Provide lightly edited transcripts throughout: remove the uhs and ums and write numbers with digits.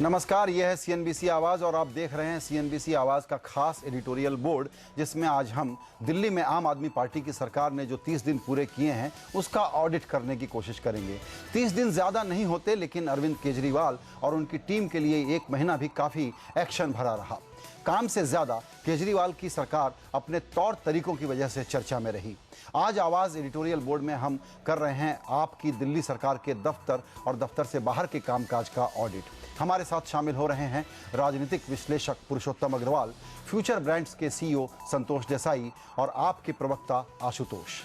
नमस्कार, यह है सीएनबीसी आवाज़ और आप देख रहे हैं सीएनबीसी आवाज़ का खास एडिटोरियल बोर्ड, जिसमें आज हम दिल्ली में आम आदमी पार्टी की सरकार ने जो 30 दिन पूरे किए हैं उसका ऑडिट करने की कोशिश करेंगे। 30 दिन ज़्यादा नहीं होते, लेकिन अरविंद केजरीवाल और उनकी टीम के लिए एक महीना भी काफ़ी एक्शन भरा रहा। काम से ज़्यादा केजरीवाल की सरकार अपने तौर तरीकों की वजह से चर्चा में रही। आज आवाज़ एडिटोरियल बोर्ड में हम कर रहे हैं आपकी दिल्ली सरकार के दफ्तर और दफ्तर से बाहर के कामकाज का ऑडिट। हमारे साथ शामिल हो रहे हैं राजनीतिक विश्लेषक पुरुषोत्तम अग्रवाल, फ्यूचर ब्रांड्स के सीईओ संतोष देसाई और आपके प्रवक्ता आशुतोष।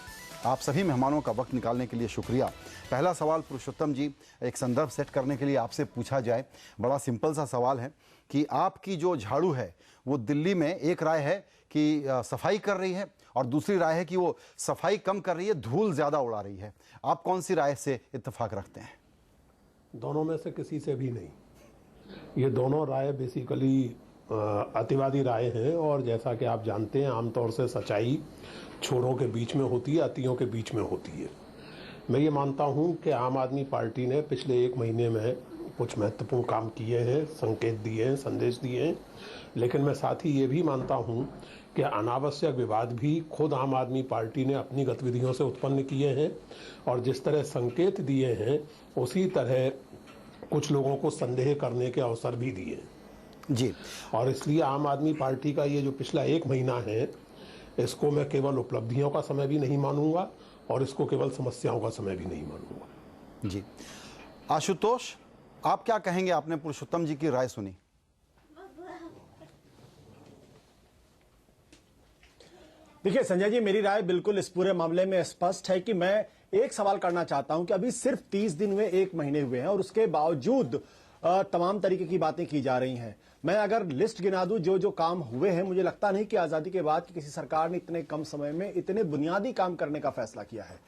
आप सभी मेहमानों का वक्त निकालने के लिए शुक्रिया। पहला सवाल पुरुषोत्तम जी, एक संदर्भ सेट करने के लिए आपसे पूछा जाए। बड़ा सिंपल सा सवाल है कि आपकी जो झाड़ू है वो दिल्ली में एक राय है कि सफाई कर रही है और दूसरी राय है कि वो सफाई कम कर रही है, धूल ज़्यादा उड़ा रही है। आप कौन सी राय से इत्तेफाक रखते हैं? दोनों में से किसी से भी नहीं। ये दोनों राय बेसिकली अतिवादी राय हैं और जैसा कि आप जानते हैं आमतौर से सच्चाई छोरों के बीच में होती है, अतियों के बीच में होती है। मैं ये मानता हूं कि आम आदमी पार्टी ने पिछले एक महीने में कुछ महत्वपूर्ण काम किए हैं, संकेत दिए हैं, संदेश दिए हैं, लेकिन मैं साथ ही ये भी मानता हूं कि अनावश्यक विवाद भी खुद आम आदमी पार्टी ने अपनी गतिविधियों से उत्पन्न किए हैं और जिस तरह संकेत दिए हैं उसी तरह कुछ लोगों को संदेह करने के अवसर भी दिए जी। और इसलिए आम आदमी पार्टी का ये जो पिछला एक महीना है इसको मैं केवल उपलब्धियों का समय भी नहीं मानूंगा और इसको केवल समस्याओं का समय भी नहीं मानूंगा। जी आशुतोष, आप क्या कहेंगे? आपने पुरुषोत्तम जी की राय सुनी। देखिए संजय जी, मेरी राय बिल्कुल इस पूरे मामले में स्पष्ट है कि मैं एक सवाल करना चाहता हूं कि अभी सिर्फ 30 दिन हुए, एक महीने हुए हैं और उसके बावजूद तमाम तरीके की बातें की जा रही हैं। मैं अगर लिस्ट गिना दूं जो जो काम हुए हैं, मुझे लगता नहीं कि आजादी के बाद की किसी सरकार ने इतने कम समय में इतने बुनियादी काम करने का फैसला किया है।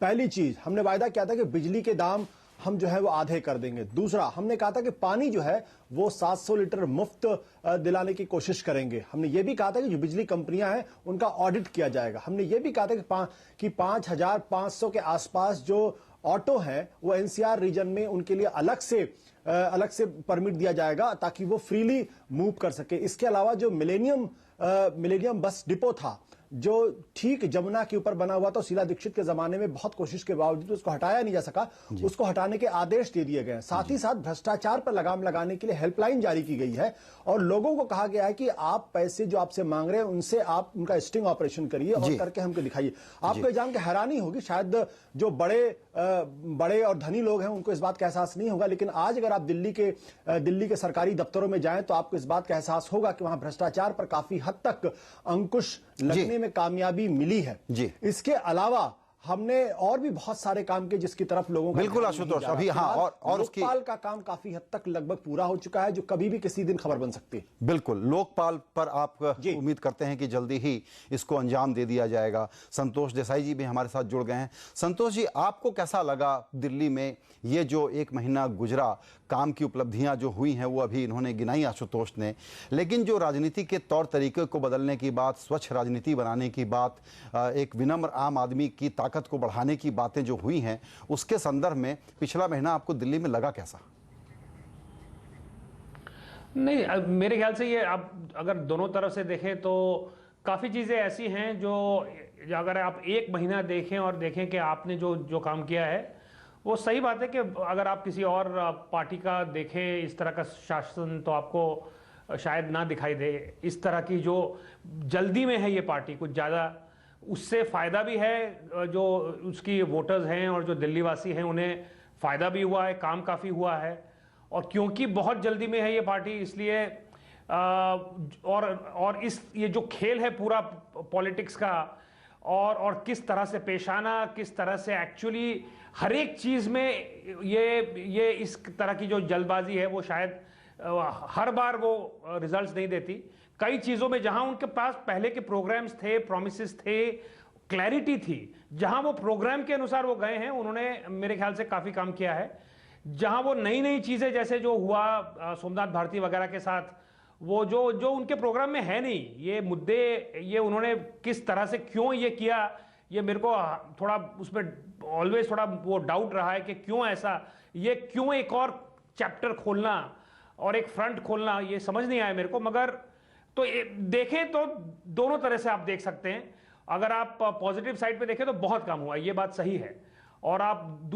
पहली चीज, हमने वायदा किया था कि बिजली के दाम हम जो है वो आधे कर देंगे। दूसरा, हमने कहा था कि पानी जो है वो 700 लीटर मुफ्त दिलाने की कोशिश करेंगे। हमने ये भी कहा था कि जो बिजली कंपनियां हैं उनका ऑडिट किया जाएगा। हमने ये भी कहा था कि 5500 के आसपास जो ऑटो हैं वो एनसीआर रीजन में उनके लिए अलग से परमिट दिया जाएगा ताकि वो फ्रीली मूव कर सके। इसके अलावा जो मिलेनियम बस डिपो था जो ठीक जमुना के ऊपर बना हुआ था, शीला दीक्षित के जमाने में बहुत कोशिश के बावजूद उसको हटाया नहीं जा सका, उसको हटाने के आदेश दे दिए गए। साथ ही साथ भ्रष्टाचार पर लगाम लगाने के लिए हेल्पलाइन जारी की गई है और लोगों को कहा गया है कि आप पैसे जो आपसे मांग रहे हैं उनसे आप उनका स्टिंग ऑपरेशन करिए और करके हमको दिखाइए। आपको जान के हैरानी होगी, शायद जो बड़े और धनी लोग हैं उनको इस बात का एहसास नहीं होगा, लेकिन आज अगर आप दिल्ली के सरकारी दफ्तरों में जाएं तो आपको इस बात का एहसास होगा कि वहां भ्रष्टाचार पर काफी हद तक अंकुश लगने में कामयाबी मिली है। इसके अलावा हमने और भी बहुत सारे काम किए जिसकी तरफ लोगों का बिल्कुल आशुतोष, अभी हाँ और उसकी लोकपाल का काम काफी हद तक लगभग पूरा हो चुका है जो कभी भी किसी दिन खबर बन सकती है। बिल्कुल, लोकपाल पर आप उम्मीद करते हैं कि जल्दी ही इसको अंजाम दे दिया जाएगा। संतोष देसाई जी भी हमारे साथ जुड़ गए हैं। संतोष जी, आपको कैसा लगा दिल्ली में ये जो एक महीना गुजरा? काम की उपलब्धियां जो हुई हैं वो अभी इन्होंने गिनाई आशुतोष ने, लेकिन जो राजनीति के तौर तरीके को बदलने की बात, स्वच्छ राजनीति बनाने की बात, एक विनम्र आम आदमी की ताकत को बढ़ाने की बातें जो हुई हैं, उसके संदर्भ में पिछला महीना आपको दिल्ली में लगा कैसा? नहीं, मेरे ख्याल से ये आप अगर दोनों तरफ से देखें तो काफ़ी चीज़ें ऐसी हैं जो अगर आप एक महीना देखें और देखें कि आपने जो काम किया है वो सही बात है कि अगर आप किसी और पार्टी का देखें इस तरह का शासन तो आपको शायद ना दिखाई दे। इस तरह की जो जल्दी में है ये पार्टी कुछ ज़्यादा, उससे फ़ायदा भी है जो उसकी वोटर्स हैं और जो दिल्ली वासी हैं उन्हें फ़ायदा भी हुआ है, काम काफ़ी हुआ है। और क्योंकि बहुत जल्दी में है ये पार्टी इसलिए और ये जो खेल है पूरा पॉलिटिक्स का और किस तरह से पेश आना, किस तरह से एक्चुअली हर एक चीज़ में ये इस तरह की जो जल्दबाजी है वो शायद हर बार वो रिजल्ट्स नहीं देती। कई चीज़ों में जहां उनके पास पहले के प्रोग्राम्स थे, प्रोमिसेस थे, क्लैरिटी थी, जहां वो प्रोग्राम के अनुसार वो गए हैं, उन्होंने मेरे ख्याल से काफ़ी काम किया है। जहां वो नई चीज़ें जैसे जो हुआ सोमनाथ भारती वगैरह के साथ, वो जो उनके प्रोग्राम में है नहीं, ये मुद्दे, ये उन्होंने किस तरह से क्यों ये किया, ये मेरे को थोड़ा उसमें ऑलवेज थोड़ा वो डाउट रहा है कि क्यों ऐसा, ये क्यों एक और चैप्टर खोलना और एक फ्रंट खोलना, ये समझ नहीं आया मेरे को। मगर तो देखें तो दोनों तरह से आप देख सकते हैं। अगर आप पॉजिटिव साइड पे देखें तो बहुत कम हुआ, ये बात सही है। और आप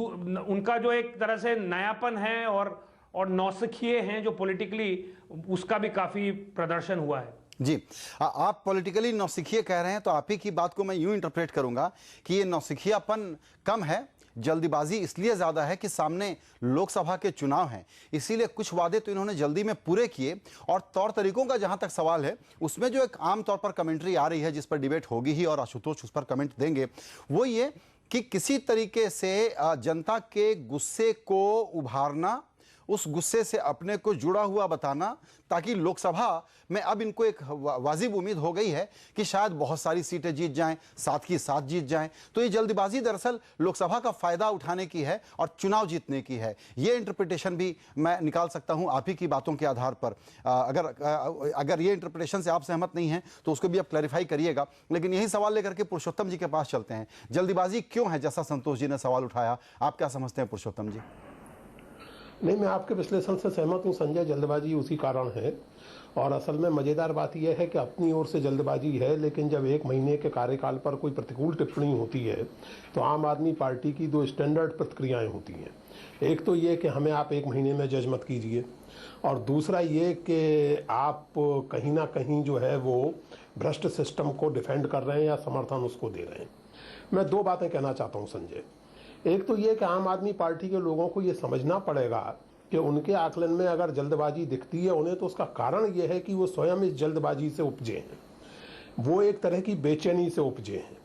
उनका जो एक तरह से नयापन है और नौसिखिए हैं जो पॉलिटिकली, उसका भी काफी प्रदर्शन हुआ है। जी, आप पॉलिटिकली नौसिखिए कह रहे हैं, तो आप ही की बात को मैं यूं इंटरप्रेट करूंगा कि ये नौसिखियापन कम है, जल्दबाजी इसलिए ज्यादा है कि सामने लोकसभा के चुनाव हैं, इसीलिए कुछ वादे तो इन्होंने जल्दी में पूरे किए। और तौर तरीकों का जहां तक सवाल है, उसमें जो एक आम तौर पर कमेंट्री आ रही है, जिस पर डिबेट होगी ही और आशुतोष उस पर कमेंट देंगे, वो ये कि किसी तरीके से जनता के गुस्से को उभारना, उस गुस्से से अपने को जुड़ा हुआ बताना, ताकि लोकसभा में अब इनको एक वाजिब उम्मीद हो गई है कि शायद बहुत सारी सीटें जीत जाएं, साथ ही साथ जीत जाएं। तो ये जल्दबाजी दरअसल लोकसभा का फायदा उठाने की है और चुनाव जीतने की है। ये इंटरप्रिटेशन भी मैं निकाल सकता हूं आप ही की बातों के आधार पर। अगर ये इंटरप्रिटेशन से आप सहमत नहीं हैं तो उसको भी आप क्लैरिफाई करिएगा। लेकिन यही सवाल लेकर के पुरुषोत्तम जी के पास चलते हैं। जल्दबाजी क्यों है, जैसा संतोष जी ने सवाल उठाया, आप क्या समझते हैं पुरुषोत्तम जी? नहीं, मैं आपके विश्लेषण से सहमत हूं संजय, जल्दबाजी उसी कारण है। और असल में मजेदार बात यह है कि अपनी ओर से जल्दबाजी है, लेकिन जब 1 महीने के कार्यकाल पर कोई प्रतिकूल टिप्पणी होती है तो आम आदमी पार्टी की 2 स्टैंडर्ड प्रतिक्रियाएं होती हैं। एक तो ये कि हमें आप 1 महीने में जज मत कीजिए, और दूसरा ये कि आप कहीं ना कहीं जो है वो भ्रष्ट सिस्टम को डिफेंड कर रहे हैं या समर्थन उसको दे रहे हैं। मैं 2 बातें कहना चाहता हूं संजय। एक तो ये कि आम आदमी पार्टी के लोगों को ये समझना पड़ेगा कि उनके आकलन में अगर जल्दबाजी दिखती है उन्हें, तो उसका कारण ये है कि वो स्वयं इस जल्दबाजी से उपजे हैं, वो एक तरह की बेचैनी से उपजे हैं।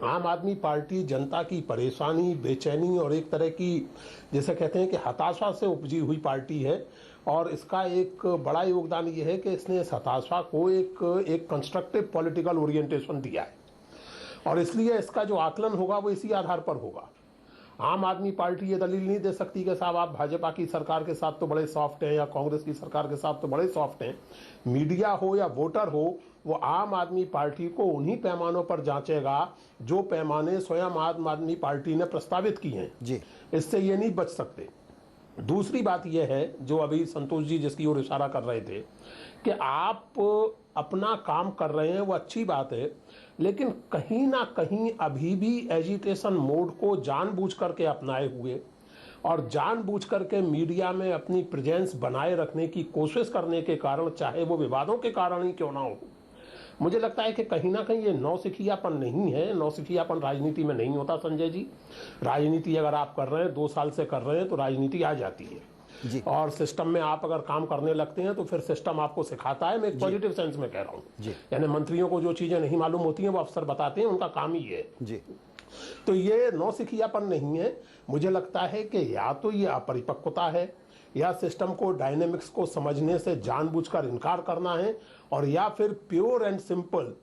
आम आदमी पार्टी जनता की परेशानी, बेचैनी और एक तरह की, जैसे कहते हैं कि हताशा से उपजी हुई पार्टी है। और इसका एक बड़ा योगदान ये है कि इसने इस हताशा को एक कंस्ट्रक्टिव पॉलिटिकल ओरिएंटेशन दिया है, और इसलिए इसका जो आकलन होगा वो इसी आधार पर होगा। आम आदमी पार्टी ये दलील नहीं दे सकती कि साहब आप भाजपा की सरकार के साथ तो बड़े सॉफ्ट हैं या कांग्रेस की सरकार के साथ तो बड़े सॉफ्ट हैं। मीडिया हो या वोटर हो, वो आम आदमी पार्टी को उन्हीं पैमानों पर जांचेगा जो पैमाने स्वयं आम आदमी पार्टी ने प्रस्तावित किए हैं जी। इससे ये नहीं बच सकते। दूसरी बात यह है, जो अभी संतोष जी जिसकी ओर इशारा कर रहे थे, कि आप अपना काम कर रहे हैं, वो अच्छी बात है, लेकिन कहीं ना कहीं अभी भी एजिटेशन मोड को जानबूझ करके अपनाए हुए और जानबूझ करके मीडिया में अपनी प्रेजेंस बनाए रखने की कोशिश करने के कारण, चाहे वो विवादों के कारण ही क्यों ना हो, मुझे लगता है कि कहीं ना कहीं ये नौसिखियापन नहीं है। नौसिखियापन राजनीति में नहीं होता संजय जी। राजनीति अगर आप कर रहे हैं, 2 साल से कर रहे हैं, तो राजनीति आ जाती है जी। और सिस्टम में आप अगर काम करने लगते हैं तो फिर सिस्टम आपको सिखाता है। मैं एक पॉजिटिव सेंस में कह रहा हूँ, यानी मंत्रियों को जो चीजें नहीं मालूम होती हैं वो अफसर बताते हैं, उनका काम ही है जी। तो ये नौसिखियापन नहीं है। मुझे लगता है कि या तो ये अपरिपक्वता है, या सिस्टम को, डायनेमिक्स को समझने से जानबूझकर इनकार करना है, और या फिर pure and simple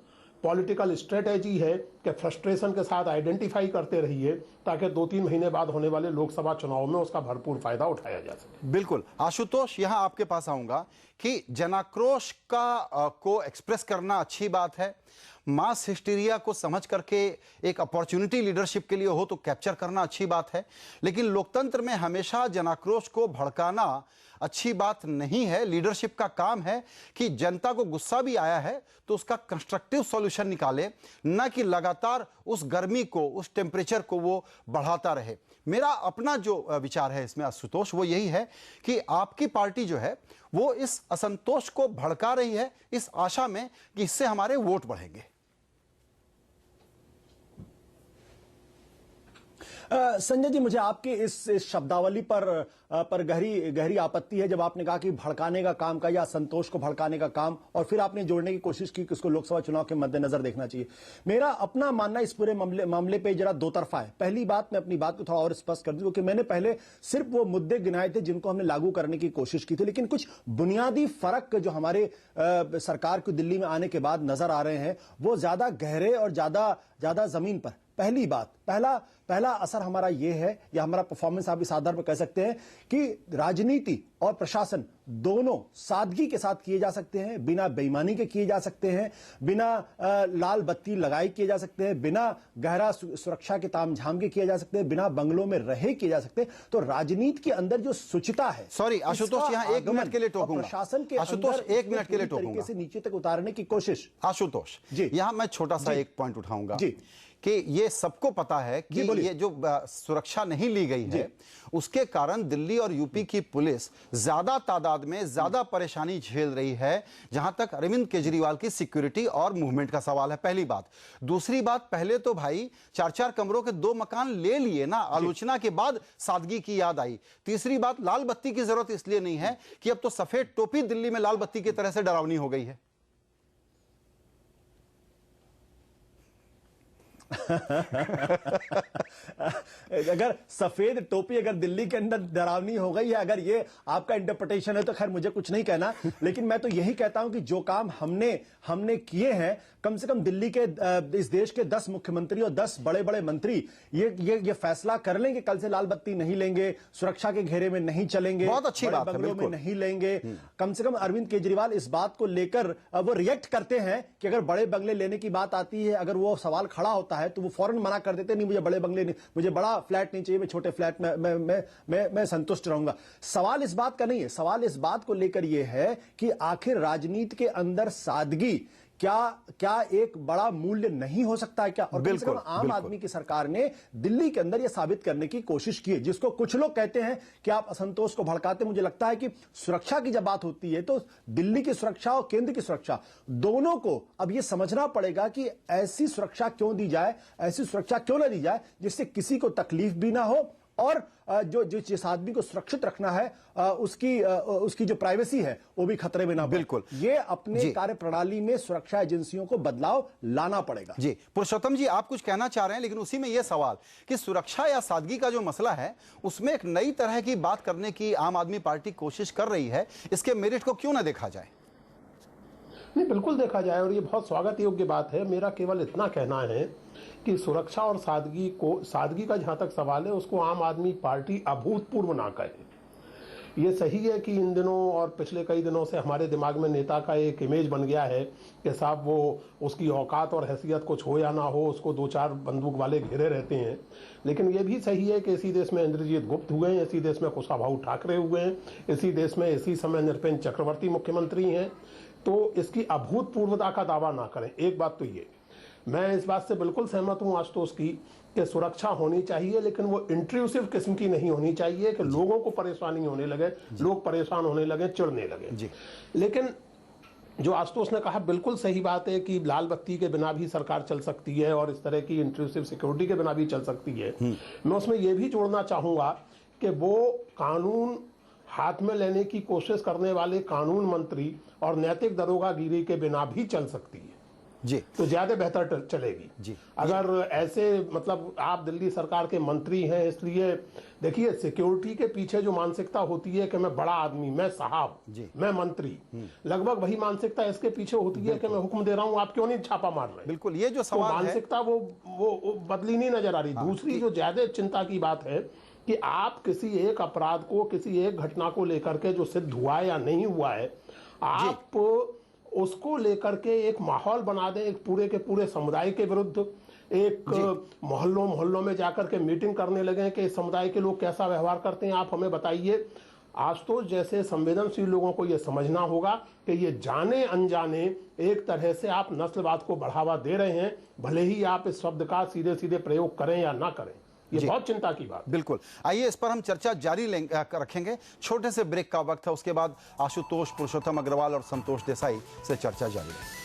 political strategy है कि फ्रस्ट्रेशन के साथ आइडेंटिफाई करते रहिए ताकि 2-3 महीने बाद होने वाले लोकसभा चुनाव में उसका भरपूर फायदा उठाया जा सके। बिल्कुल। आशुतोष, यहां आपके पास आऊंगा कि जनाक्रोश को एक्सप्रेस करना अच्छी बात है, मास हिस्टीरिया को समझ करके एक अपॉर्चुनिटी लीडरशिप के लिए हो तो कैप्चर करना अच्छी बात है, लेकिन लोकतंत्र में हमेशा जनाक्रोश को भड़काना अच्छी बात नहीं है। लीडरशिप का काम है कि जनता को गुस्सा भी आया है तो उसका कंस्ट्रक्टिव सॉल्यूशन निकाले, न कि लगातार उस गर्मी को, उस टेम्परेचर को वो बढ़ाता रहे। मेरा अपना जो विचार है इसमें आशुतोष, वो यही है कि आपकी पार्टी जो है वो इस असंतोष को भड़का रही है इस आशा में कि इससे हमारे वोट बढ़ेंगे। संजय जी, मुझे आपके इस शब्दावली पर गहरी आपत्ति है, जब आपने कहा कि भड़काने का काम का या संतोष को भड़काने का काम, और फिर आपने जोड़ने की कोशिश की कि उसको लोकसभा चुनाव के मद्देनजर देखना चाहिए। मेरा अपना मानना इस पूरे मामले पे जरा दो तरफा है। पहली बात, मैं अपनी बात को थोड़ा और स्पष्ट कर दूं कि मैंने पहले सिर्फ वो मुद्दे गिनाए थे जिनको हमने लागू करने की कोशिश की थी, लेकिन कुछ बुनियादी फर्क जो हमारे सरकार को दिल्ली में आने के बाद नजर आ रहे हैं वो ज्यादा गहरे और ज्यादा जमीन पर। पहली बात, पहला असर हमारा यह है, या हमारा परफॉर्मेंस आप इस आधार पर कह सकते हैं कि राजनीति और प्रशासन दोनों सादगी के साथ किए जा सकते हैं, बिना बेईमानी के किए जा सकते हैं, बिना लाल बत्ती लगाई किए जा सकते हैं, बिना गहरा सुरक्षा के तामझाम के किए जा सकते हैं, बिना बंगलों में रहे किए जा सकते हैं। तो राजनीति के अंदर जो शुचिता है, सॉरी आशुतोष, यहाँ 1 मिनट के लिए टोकूंगा। प्रशासन के आशुतोष 1 मिनट के लिए तरीके टोकूंगा से नीचे तक उतारने की कोशिश। आशुतोष जी, यहां मैं छोटा सा एक पॉइंट उठाऊंगा जी, कि ये सबको पता है कि ये जो सुरक्षा नहीं ली गई है उसके कारण दिल्ली और यूपी की पुलिस ज्यादा तादाद में ज्यादा परेशानी झेल रही है, जहां तक अरविंद केजरीवाल की सिक्योरिटी और मूवमेंट का सवाल है। पहली बात। दूसरी बात, पहले तो भाई 4-4 कमरों के 2 मकान ले लिए ना, आलोचना के बाद सादगी की याद आई। तीसरी बात, लाल बत्ती की जरूरत इसलिए नहीं है कि अब तो सफेद टोपी दिल्ली में लाल बत्ती की तरह से डरावनी हो गई है। अगर सफेद टोपी अगर दिल्ली के अंदर डरावनी हो गई है, अगर ये आपका इंटरप्रिटेशन है तो खैर मुझे कुछ नहीं कहना, लेकिन मैं तो यही कहता हूं कि जो काम हमने किए हैं, कम से कम दिल्ली के इस देश के 10 मुख्यमंत्री और 10 बड़े बड़े मंत्री ये फैसला कर लेंगे कल से लाल बत्ती नहीं लेंगे, सुरक्षा के घेरे में नहीं चलेंगे, बहुत अच्छी बात है, बंगलों में बिल्कुल नहीं लेंगे। कम से कम अरविंद केजरीवाल इस बात को लेकर वो रिएक्ट करते हैं कि अगर बड़े बंगले लेने की बात आती है, अगर वो सवाल खड़ा होता है तो वो फौरन मना कर देते, नहीं मुझे बड़े बंगले नहीं, मुझे बड़ा फ्लैट नहीं चाहिए, मैं छोटे फ्लैट में मैं संतुष्ट रहूंगा। सवाल इस बात का नहीं है, सवाल इस बात को लेकर यह है कि आखिर राजनीति के अंदर सादगी क्या एक बड़ा मूल्य नहीं हो सकता है क्या? और कम से कम आम आदमी की सरकार ने दिल्ली के अंदर यह साबित करने की कोशिश की है, जिसको कुछ लोग कहते हैं कि आप असंतोष को भड़काते। मुझे लगता है कि सुरक्षा की जब बात होती है तो दिल्ली की सुरक्षा और केंद्र की सुरक्षा दोनों को अब यह समझना पड़ेगा कि ऐसी सुरक्षा क्यों दी जाए, ऐसी सुरक्षा क्यों ना दी जाए जिससे किसी को तकलीफ भी ना हो और जो जिस आदमी को सुरक्षित रखना है उसकी जो प्राइवेसी है वो भी खतरे में ना। बिल्कुल, ये अपने कार्य प्रणाली में सुरक्षा एजेंसियों को बदलाव लाना पड़ेगा। जी पुरुषोत्तम जी, आप कुछ कहना चाह रहे हैं, लेकिन उसी में यह सवाल कि सुरक्षा या सादगी का जो मसला है उसमें एक नई तरह की बात करने की आम आदमी पार्टी कोशिश कर रही है, इसके मेरिट को क्यों ना देखा जाए? नहीं, बिल्कुल देखा जाए और ये बहुत स्वागत योग्य बात है। मेरा केवल इतना कहना है कि सुरक्षा और सादगी का जहां तक सवाल है उसको आम आदमी पार्टी अभूतपूर्व ना कहे। ये सही है कि इन दिनों और पिछले कई दिनों से हमारे दिमाग में नेता का एक इमेज बन गया है कि साहब वो उसकी औकात और हैसियत कुछ हो या ना हो उसको 2-4 बंदूक वाले घेरे रहते हैं। लेकिन ये भी सही है कि इसी देश में इंद्रजीत गुप्त हुए हैं, इसी देश में कुशाभाऊ ठाकरे हुए हैं, इसी देश में इसी समय नृपेंद्र चक्रवर्ती मुख्यमंत्री हैं। तो इसकी अभूतपूर्वता का दावा ना करें। एक बात तो ये, मैं इस बात से बिल्कुल सहमत हूं आशुतोष की कि सुरक्षा होनी चाहिए, लेकिन वो इंट्रूसिव किस्म की नहीं होनी चाहिए कि लोगों को परेशानी होने लगे, लोग परेशान होने लगे, चिढ़ने लगे। लेकिन जो आशुतोष ने कहा बिल्कुल सही बात है कि लाल बत्ती के बिना भी सरकार चल सकती है और इस तरह की इंट्रूसिव सिक्योरिटी के बिना भी चल सकती है। मैं उसमें यह भी जोड़ना चाहूंगा कि वो कानून हाथ में लेने की कोशिश करने वाले कानून मंत्री और नैतिक दरोगागिरी के बिना भी चल सकती है जी, तो ज्यादा बेहतर चलेगी जी। अगर ऐसे मतलब आप दिल्ली सरकार के मंत्री हैं, इसलिए देखिए सिक्योरिटी के पीछे जो मानसिकता होती है कि मैं बड़ा आदमी, मैं साहब, मैं मंत्री, लगभग वही मानसिकता इसके पीछे होती है कि मैं हुक्म दे रहा हूं, आप क्यों नहीं छापा मार रहे। बिल्कुल, ये जो सवाल तो मानसिकता वो बदली नहीं नजर आ रही। दूसरी जो ज्यादा चिंता की बात है कि आप किसी एक अपराध को, किसी एक घटना को लेकर के जो सिद्ध हुआ है या नहीं हुआ है, आप उसको लेकर के एक माहौल बना दें, एक पूरे के पूरे समुदाय के विरुद्ध, एक मोहल्लों में जाकर के मीटिंग करने लगे कि इस समुदाय के लोग कैसा व्यवहार करते हैं, आप हमें बताइए। आशुतोष जैसे संवेदनशील लोगों को यह समझना होगा कि ये जाने अनजाने एक तरह से आप नस्लवाद को बढ़ावा दे रहे हैं, भले ही आप इस शब्द का सीधे सीधे प्रयोग करें या ना करें। ये बहुत चिंता की बात। बिल्कुल, आइए इस पर हम चर्चा जारी रखेंगे। छोटे से ब्रेक का वक्त है, उसके बाद आशुतोष, पुरुषोत्तम अग्रवाल और संतोष देसाई से चर्चा जारी रहेगी।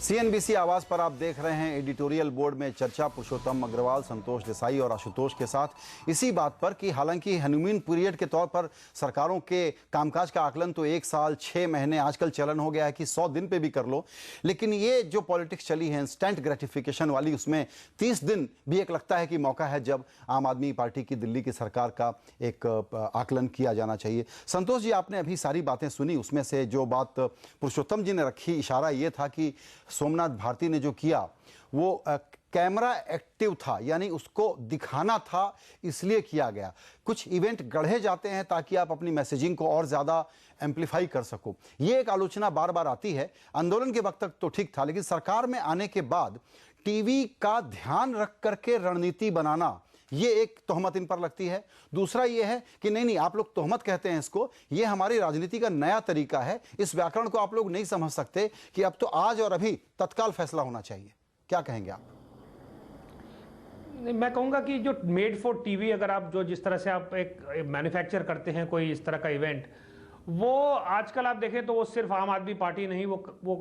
सीएनबीसी आवाज पर आप देख रहे हैं एडिटोरियल बोर्ड में चर्चा पुरुषोत्तम अग्रवाल, संतोष देसाई और आशुतोष के साथ इसी बात पर कि हालांकि हनीमून पीरियड के तौर पर सरकारों के कामकाज का आकलन तो 1 साल 6 महीने आजकल चलन हो गया है कि 100 दिन पे भी कर लो, लेकिन ये जो पॉलिटिक्स चली है इंस्टेंट ग्रेटिफिकेशन वाली, उसमें 30 दिन भी एक लगता है कि मौका है जब आम आदमी पार्टी की दिल्ली की सरकार का एक आकलन किया जाना चाहिए। संतोष जी, आपने अभी सारी बातें सुनी, उसमें से जो बात पुरुषोत्तम जी ने रखी, इशारा ये था कि सोमनाथ भारती ने जो किया वो कैमरा एक्टिव था, यानी उसको दिखाना था इसलिए किया गया। कुछ इवेंट गढ़े जाते हैं ताकि आप अपनी मैसेजिंग को और ज्यादा एम्पलीफाई कर सको, ये एक आलोचना बार बार आती है। आंदोलन के वक्त तक तो ठीक था, लेकिन सरकार में आने के बाद टीवी का ध्यान रख करके रणनीति बनाना, ये एक तोहमत इन पर लगती है। दूसरा ये है कि नहीं, आप लोग तोहमत कहते हैं इसको, ये हमारी राजनीति का नया तरीका है, इस व्याकरण को आप लोग नहीं समझ सकते कि अब तो आज और अभी तत्काल फैसला होना चाहिए। क्या कहेंगे आप? मैं कहूंगा कि जो मेड फॉर टीवी, अगर आप जो जिस तरह से आप एक मैन्युफैक्चर करते हैं कोई इस तरह का इवेंट, वो आजकल आप देखें तो वो सिर्फ आम आदमी पार्टी नहीं, वो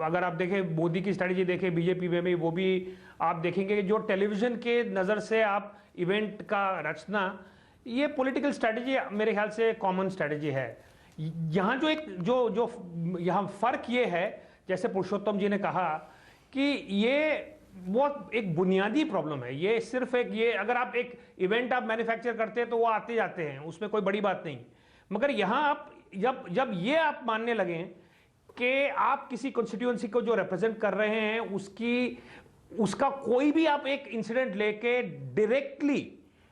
अगर आप देखें मोदी की स्ट्रेटजी देखें बीजेपी में भी, वो भी आप देखेंगे कि जो टेलीविजन के नज़र से आप इवेंट का रचना, ये पॉलिटिकल स्ट्रेटजी मेरे ख्याल से कॉमन स्ट्रेटजी है। यहाँ जो एक जो यहाँ फर्क ये है, जैसे पुरुषोत्तम जी ने कहा कि ये वो एक बुनियादी प्रॉब्लम है। ये सिर्फ एक, ये अगर आप एक इवेंट आप मैन्युफैक्चर करते हैं तो वो आते जाते हैं, उसमें कोई बड़ी बात नहीं। मगर यहां आप जब ये आप मानने लगे कि आप किसी कॉन्स्टिट्यूएंसी को जो रिप्रेजेंट कर रहे हैं उसका कोई भी आप एक इंसिडेंट लेके डायरेक्टली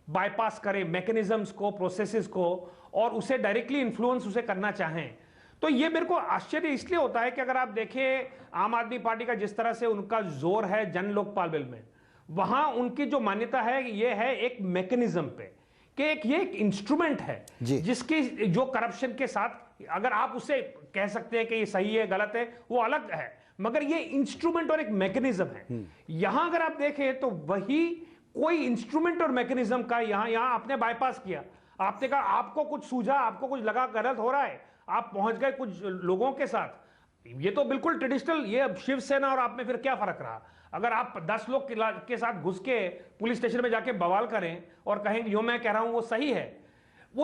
बाईपास करें मैकेनिज्म्स को, प्रोसेसेस को, और उसे डायरेक्टली इन्फ्लुएंस उसे करना चाहें, तो ये मेरे को आश्चर्य इसलिए होता है कि अगर आप देखें आम आदमी पार्टी का जिस तरह से उनका जोर है जन लोकपाल बिल में, वहां उनकी जो मान्यता है ये है एक मैकेनिज्म पे कि ये एक इंस्ट्रूमेंट है जिसकी जो करप्शन के साथ, अगर आप उसे कह सकते हैं कि ये सही है गलत है वो अलग है, मगर ये इंस्ट्रूमेंट और एक मैकेनिज्म है। यहां अगर आप देखें तो वही कोई इंस्ट्रूमेंट और मैकेनिज्म का यहां आपने बाईपास किया। आपने कहा आपको कुछ सूझा, आपको कुछ लगा गलत हो रहा है, आप पहुंच गए कुछ लोगों के साथ। ये तो बिल्कुल ट्रेडिशनल, ये अब शिवसेना और आप में फिर क्या फर्क रहा? अगर आप 10 लोग के साथ घुस के पुलिस स्टेशन में जाके बवाल करें और कहें जो मैं कह रहा हूं वो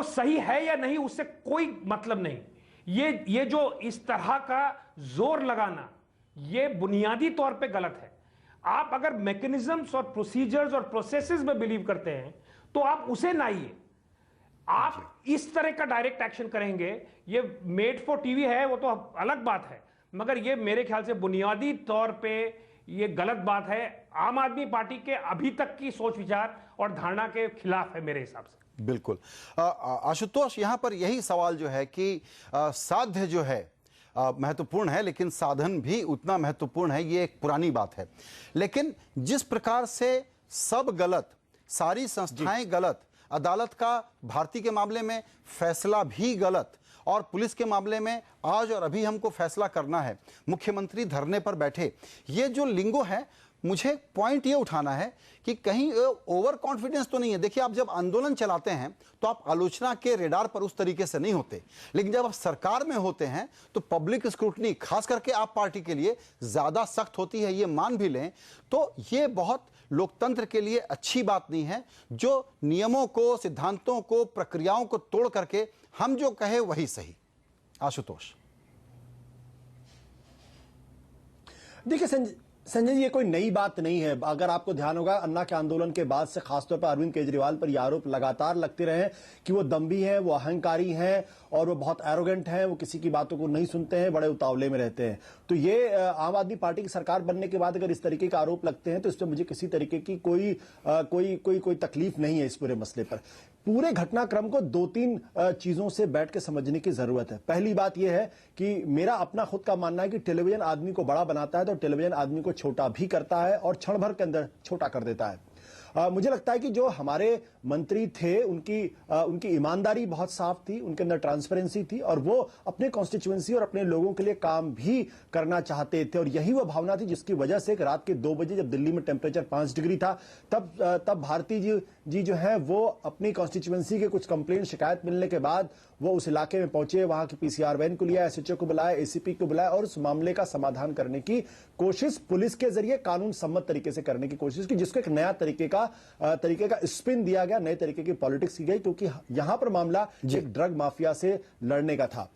सही है या नहीं, उससे कोई मतलब नहीं। ये जो इस तरह का जोर लगाना, ये बुनियादी तौर पे गलत है। आप अगर मैकेनिज्म्स और प्रोसीजर्स और प्रोसेसेस में बिलीव करते हैं तो आप उसे नाइए। आप इस तरह का डायरेक्ट एक्शन करेंगे, ये मेड फॉर टीवी है वो तो अलग बात है, मगर ये मेरे ख्याल से बुनियादी तौर पे ये गलत बात है, आम आदमी पार्टी के अभी तक की सोच विचार और धारणा के खिलाफ है मेरे हिसाब से। बिल्कुल। आशुतोष, यहां पर यही सवाल जो है कि साध्य जो है महत्वपूर्ण है, लेकिन साधन भी उतना महत्वपूर्ण है, ये एक पुरानी बात है। लेकिन जिस प्रकार से सब गलत, सारी संस्थाएं गलत, अदालत का भारती के मामले में फैसला भी गलत, और पुलिस के मामले में आज और अभी हमको फैसला करना है, मुख्यमंत्री धरने पर बैठे, ये जो लिंगो है, मुझे पॉइंट ये उठाना है कि कहीं ओवर कॉन्फिडेंस तो नहीं है। देखिए, आप जब आंदोलन चलाते हैं तो आप आलोचना के रेडार पर उस तरीके से नहीं होते, लेकिन जब आप सरकार में होते हैं तो पब्लिक स्क्रूटनी खास करके आप पार्टी के लिए ज्यादा सख्त होती है, ये मान भी लें तो ये बहुत लोकतंत्र के लिए अच्छी बात नहीं है जो नियमों को, सिद्धांतों को, प्रक्रियाओं को तोड़ करके हम जो कहे वही सही। आशुतोष, देखिए संजय जी, ये कोई नई बात नहीं है। अगर आपको ध्यान होगा, अन्ना के आंदोलन के बाद से खासतौर पर अरविंद केजरीवाल पर यह आरोप लगातार लगते रहे कि वो दम्भी हैं, वो अहंकारी हैं और वो बहुत एरोगेंट हैं, वो किसी की बातों को नहीं सुनते हैं, बड़े उतावले में रहते हैं। तो ये आम आदमी पार्टी की सरकार बनने के बाद अगर इस तरीके का आरोप लगते हैं तो इस पर मुझे किसी तरीके की कोई तकलीफ नहीं है इस पूरे मसले पर। पूरे घटनाक्रम को 2-3 चीजों से बैठ के समझने की जरूरत है। पहली बात यह है कि मेरा अपना खुद का मानना है कि टेलीविजन आदमी को बड़ा बनाता है तो टेलीविजन आदमी को छोटा भी करता है और क्षण भर के अंदर छोटा कर देता है। मुझे लगता है कि जो हमारे मंत्री थे उनकी ईमानदारी बहुत साफ थी, उनके अंदर ट्रांसपेरेंसी थी और वो अपने कॉन्स्टिट्यूएंसी और अपने लोगों के लिए काम भी करना चाहते थे। और यही वो भावना थी जिसकी वजह से रात के 2 बजे जब दिल्ली में टेम्परेचर 5 डिग्री था तब भारती जी जो है वो अपनी कॉन्स्टिट्यूएंसी के कुछ कंप्लेंट शिकायत मिलने के बाद वो उस इलाके में पहुंचे, वहां की पीसीआर वैन को लिया, एसएचओ को बुलाया, एसीपी को बुलाया और उस मामले का समाधान करने की कोशिश पुलिस के जरिए कानून सम्मत तरीके से करने की कोशिश की, जिसको एक नया तरीके का स्पिन दिया गया, नए तरीके की पॉलिटिक्स की गई, क्योंकि यहां पर मामला एक ड्रग माफिया से लड़ने का था।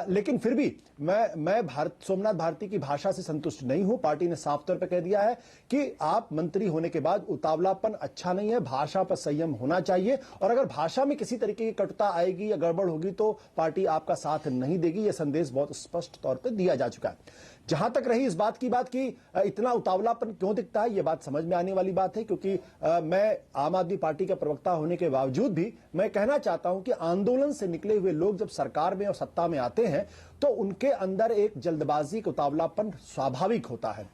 लेकिन फिर भी मैं सोमनाथ भारती की भाषा से संतुष्ट नहीं हूं। पार्टी ने साफ तौर पर कह दिया है कि आप मंत्री होने के बाद उतावलापन अच्छा नहीं है, भाषा पर संयम होना चाहिए, और अगर भाषा में किसी तरीके की कटुता आएगी या गड़बड़ होगी तो पार्टी आपका साथ नहीं देगी। यह संदेश बहुत स्पष्ट तौर पर दिया जा चुका है। जहां तक रही इस बात की बात कि इतना उतावलापन क्यों दिखता है, यह बात समझ में आने वाली बात है, क्योंकि मैं आम आदमी पार्टी का प्रवक्ता होने के बावजूद भी मैं कहना चाहता हूं कि आंदोलन से निकले हुए लोग जब सरकार में और सत्ता में आते हैं तो उनके अंदर एक जल्दबाजी का उतावलापन स्वाभाविक होता है।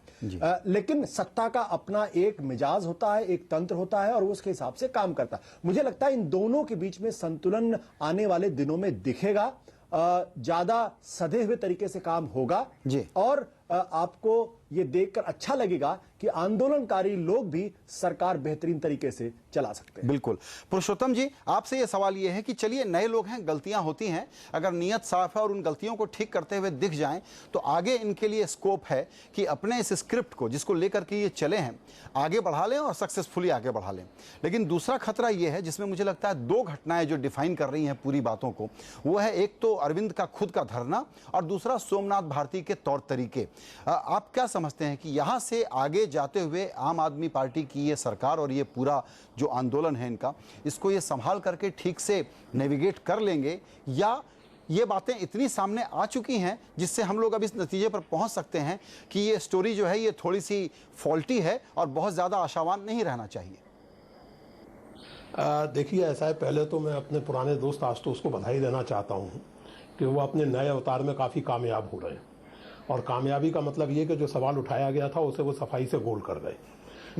लेकिन सत्ता का अपना एक मिजाज होता है, एक तंत्र होता है और वो उसके हिसाब से काम करता है। मुझे लगता है इन दोनों के बीच में संतुलन आने वाले दिनों में दिखेगा, ज्यादा सधे हुए तरीके से काम होगा जी। और आपको ये देखकर अच्छा लगेगा कि आंदोलनकारी लोग भी सरकार बेहतरीन तरीके से चला सकते हैं। बिल्कुल। पुरुषोत्तम जी, आपसे ये सवाल ये है कि चलिए नए लोग हैं, गलतियां होती हैं, अगर नीयत साफ है और उन गलतियों को ठीक करते हुए दिख जाएं तो आगे इनके लिए स्कोप है कि अपने इस स्क्रिप्ट को जिसको लेकर के ये चले हैं आगे बढ़ा लें और सक्सेसफुली आगे बढ़ा लें। लेकिन दूसरा खतरा ये है जिसमें मुझे लगता है दो घटनाएं जो डिफाइन कर रही हैं पूरी बातों को, वो है एक तो अरविंद का खुद का धरना और दूसरा सोमनाथ भारती के तौर तरीके। आप क्या समझते हैं कि यहां से आगे जाते हुए आम आदमी पार्टी की ये सरकार और ये पूरा जो आंदोलन है इनका, इसको ये संभाल करके ठीक से नेविगेट कर लेंगे, या ये बातें इतनी सामने आ चुकी हैं जिससे हम लोग अब इस नतीजे पर पहुंच सकते हैं कि ये स्टोरी जो है ये थोड़ी सी फॉल्टी है और बहुत ज्यादा आशावान नहीं रहना चाहिए? देखिए, ऐसा है, पहले तो मैं अपने पुराने दोस्त आशुतोष को बधाई देना चाहता हूं कि वो अपने नए अवतार में काफ़ी कामयाब हो रहे हैं। और कामयाबी का मतलब ये कि जो सवाल उठाया गया था उसे वो सफाई से गोल कर गए।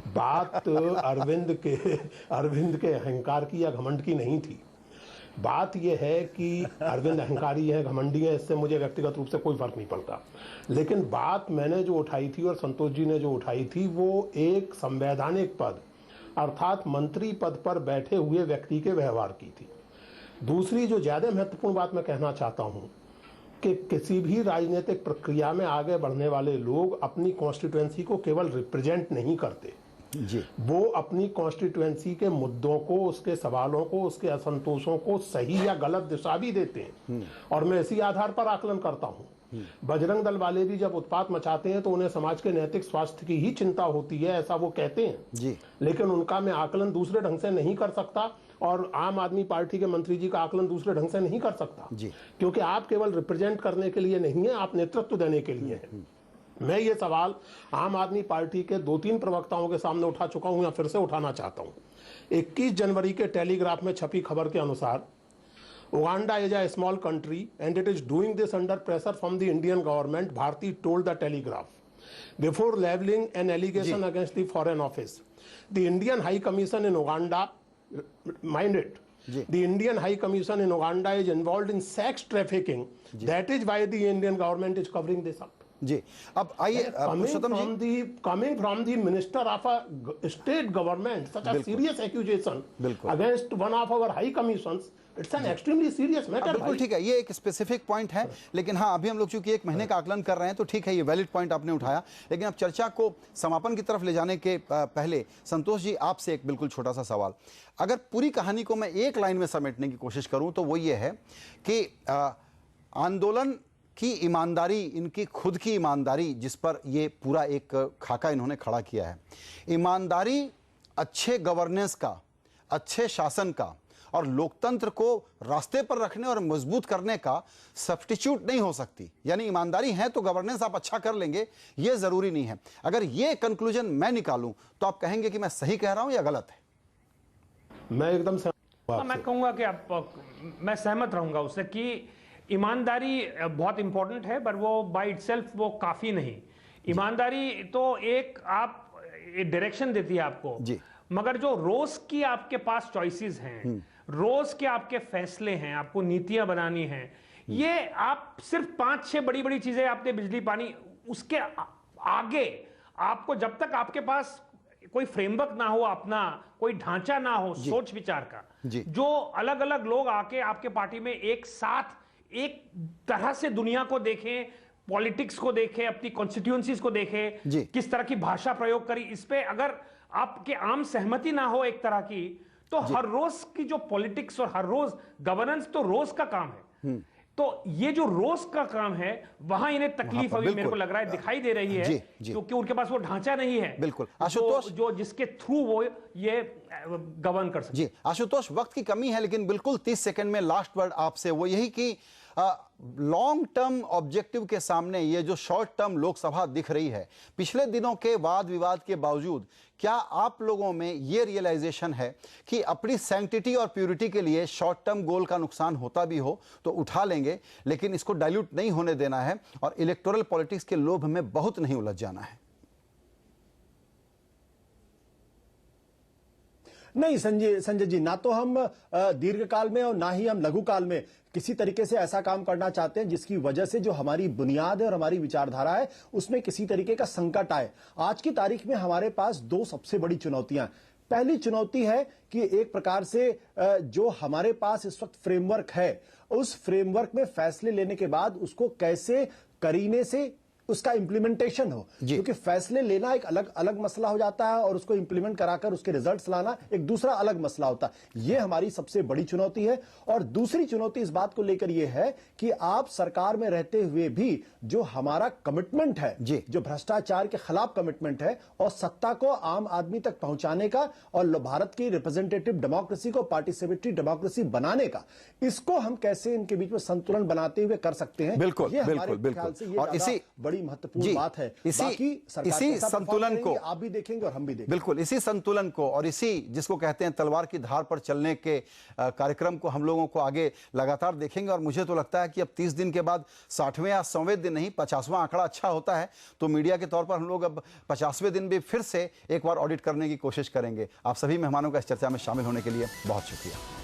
बात अरविंद के अहंकार की या घमंड की नहीं थी। बात यह है कि अरविंद अहंकारी है, घमंडी है, इससे मुझे व्यक्तिगत रूप से कोई फर्क नहीं पड़ता। लेकिन बात मैंने जो उठाई थी और संतोष जी ने जो उठाई थी वो एक संवैधानिक पद अर्थात मंत्री पद पर बैठे हुए व्यक्ति के व्यवहार की थी। दूसरी जो ज्यादा महत्वपूर्ण बात मैं कहना चाहता हूं कि किसी भी राजनीतिक प्रक्रिया में आगे बढ़ने वाले लोग अपनी कॉन्स्टिट्यूएंसी को केवल रिप्रेजेंट नहीं करते जी, वो अपनी कॉन्स्टिट्यूएंसी के मुद्दों को, उसके सवालों को, उसके असंतोषों को सही या गलत दिशा भी देते हैं। और मैं इसी आधार पर आकलन करता हूं। बजरंग दल वाले भी जब उत्पात मचाते हैं तो उन्हें समाज के नैतिक स्वास्थ्य की ही चिंता होती है, ऐसा वो कहते हैं जी। लेकिन उनका मैं आकलन दूसरे ढंग से नहीं कर सकता और आम आदमी पार्टी के मंत्री जी का आकलन दूसरे ढंग से नहीं कर सकता जी। क्योंकि आप केवल रिप्रेजेंट करने के लिए नहीं है, आप नेतृत्व देने के लिए हैं। मैं ये सवाल आम आदमी पार्टी के 2-3 प्रवक्ताओं के सामने उठा चुका हूं या फिर से उठाना चाहता हूं। 21 जनवरी के टेलीग्राफ में छपी खबर के अनुसार Uganda is a small country and it is doing this under pressure from the Indian government, Bharti told the Telegraph. Before leveling an allegation against the Foreign Office, the Indian High Commission in Uganda, mind it, the Indian High Commission in Uganda is involved in sex trafficking. That is why the Indian government is covering this up. जी, अब आइए पुरुषोत्तम जी, coming from the minister of a state government, such a serious accusation against one of our high commissions, it's an extremely serious matter. बिल्कुल ठीक है, ये एक specific point है, लेकिन हाँ अभी हम लोग चूंकि 1 महीने का आकलन कर रहे हैं तो ठीक है, ये वैलिड पॉइंट आपने उठाया। लेकिन अब चर्चा को समापन की तरफ ले जाने के पहले संतोष जी आपसे एक बिल्कुल छोटा सा सवाल। अगर पूरी कहानी को मैं एक लाइन में समेटने की कोशिश करूं तो वो ये है कि आंदोलन की ईमानदारी, इनकी खुद की ईमानदारी जिस पर ये पूरा एक खाका इन्होंने खड़ा किया है, ईमानदारी अच्छे गवर्नेंस का, अच्छे शासन का और लोकतंत्र को रास्ते पर रखने और मजबूत करने का सब्स्टिट्यूट नहीं हो सकती। यानी ईमानदारी है तो गवर्नेंस आप अच्छा कर लेंगे, ये जरूरी नहीं है। अगर ये कंक्लूजन मैं निकालूं तो आप कहेंगे कि मैं सही कह रहा हूं या गलत है? मैं एकदम मैं कहूंगा कि आप, मैं सहमत रहूंगा उससे कि ईमानदारी बहुत इंपॉर्टेंट है, पर वो बाय इटसेल्फ वो काफी नहीं। ईमानदारी तो एक आप डायरेक्शन देती है आपको जी, मगर जो रोज की आपके पास चॉइसेस हैं, रोज के आपके फैसले हैं, आपको नीतियां बनानी हैं, ये आप सिर्फ 5-6 बड़ी बड़ी चीजें आपने बिजली पानी, उसके आगे आपको जब तक आपके पास कोई फ्रेमवर्क ना हो, अपना कोई ढांचा ना हो सोच विचार का, जी। जो अलग अलग लोग आके आपके पार्टी में एक साथ एक तरह से दुनिया को देखें, पॉलिटिक्स को देखें, अपनी कॉन्स्टिट्यूएंसीज को देखें, जी। किस तरह की भाषा प्रयोग करी, इस पे अगर आपके आम सहमति ना हो एक तरह की, तो हर रोज की जो पॉलिटिक्स और हर रोज गवर्नेंस तो रोज का काम है। तो ये जो रोज का काम है वहां इन्हें तकलीफ अभी मेरे को लग रहा है दिखाई दे रही है, जी, जी। क्योंकि उनके पास वो ढांचा नहीं है बिल्कुल। आशुतोष, जो जिसके थ्रू वो ये गवर्न कर सकते। जी आशुतोष, वक्त की कमी है लेकिन बिल्कुल 30 सेकंड में लास्ट वर्ड आपसे वो यही कि लॉन्ग टर्म ऑब्जेक्टिव के सामने ये जो शॉर्ट टर्म लोकसभा दिख रही है, पिछले दिनों के वाद विवाद के बावजूद क्या आप लोगों में ये रियलाइजेशन है कि अपनी सैंक्टिटी और प्यूरिटी के लिए शॉर्ट टर्म गोल का नुकसान होता भी हो तो उठा लेंगे, लेकिन इसको डाइल्यूट नहीं होने देना है और इलेक्टोरल पॉलिटिक्स के लोभ में बहुत नहीं उलझ जाना है? नहीं संजय जी, ना तो हम दीर्घकाल में और ना ही हम लघु काल में किसी तरीके से ऐसा काम करना चाहते हैं जिसकी वजह से जो हमारी बुनियाद है और हमारी विचारधारा है उसमें किसी तरीके का संकट आए। आज की तारीख में हमारे पास दो सबसे बड़ी चुनौतियां। पहली चुनौती है कि एक प्रकार से जो हमारे पास इस वक्त फ्रेमवर्क है, उस फ्रेमवर्क में फैसले लेने के बाद उसको कैसे करीने से उसका इंप्लीमेंटेशन हो, क्योंकि फैसले लेना एक अलग अलग मसला हो जाता है और उसको इंप्लीमेंट कराकर उसके रिजल्ट्स लाना एक दूसरा अलग मसला होता है। यह हमारी सबसे बड़ी चुनौती है। और दूसरी चुनौती इस बात को लेकर यह है कि आप सरकार में रहते हुए भी जो हमारा कमिटमेंट है, जो भ्रष्टाचार के खिलाफ कमिटमेंट है और सत्ता को आम आदमी तक पहुंचाने का और भारत की रिप्रेजेंटेटिव डेमोक्रेसी को पार्टिसिपेटरी डेमोक्रेसी बनाने का, इसको हम कैसे इनके बीच में संतुलन बनाते हुए कर सकते हैं। बिल्कुल, ये बिल्कुल, हमारे बिल्कुल। ख्याल से ये और इसी बड़ी महत्वपूर्ण बात है। इसी संतुलन को आप भी देखेंगे और हम भी देखेंगे। बिल्कुल, इसी संतुलन को और इसी जिसको कहते हैं तलवार की धार पर चलने के कार्यक्रम को हम लोगों को आगे लगातार देखेंगे। और मुझे तो लगता है कि अब 30 दिन के बाद 60वें या 100वें दिन नहीं, 50वां आंकड़ा अच्छा होता है तो मीडिया के तौर पर हम लोग अब 50वें दिन भी फिर से एक बार ऑडिट करने की कोशिश करेंगे। आप सभी मेहमानों का इस चर्चा में शामिल होने के लिए बहुत शुक्रिया।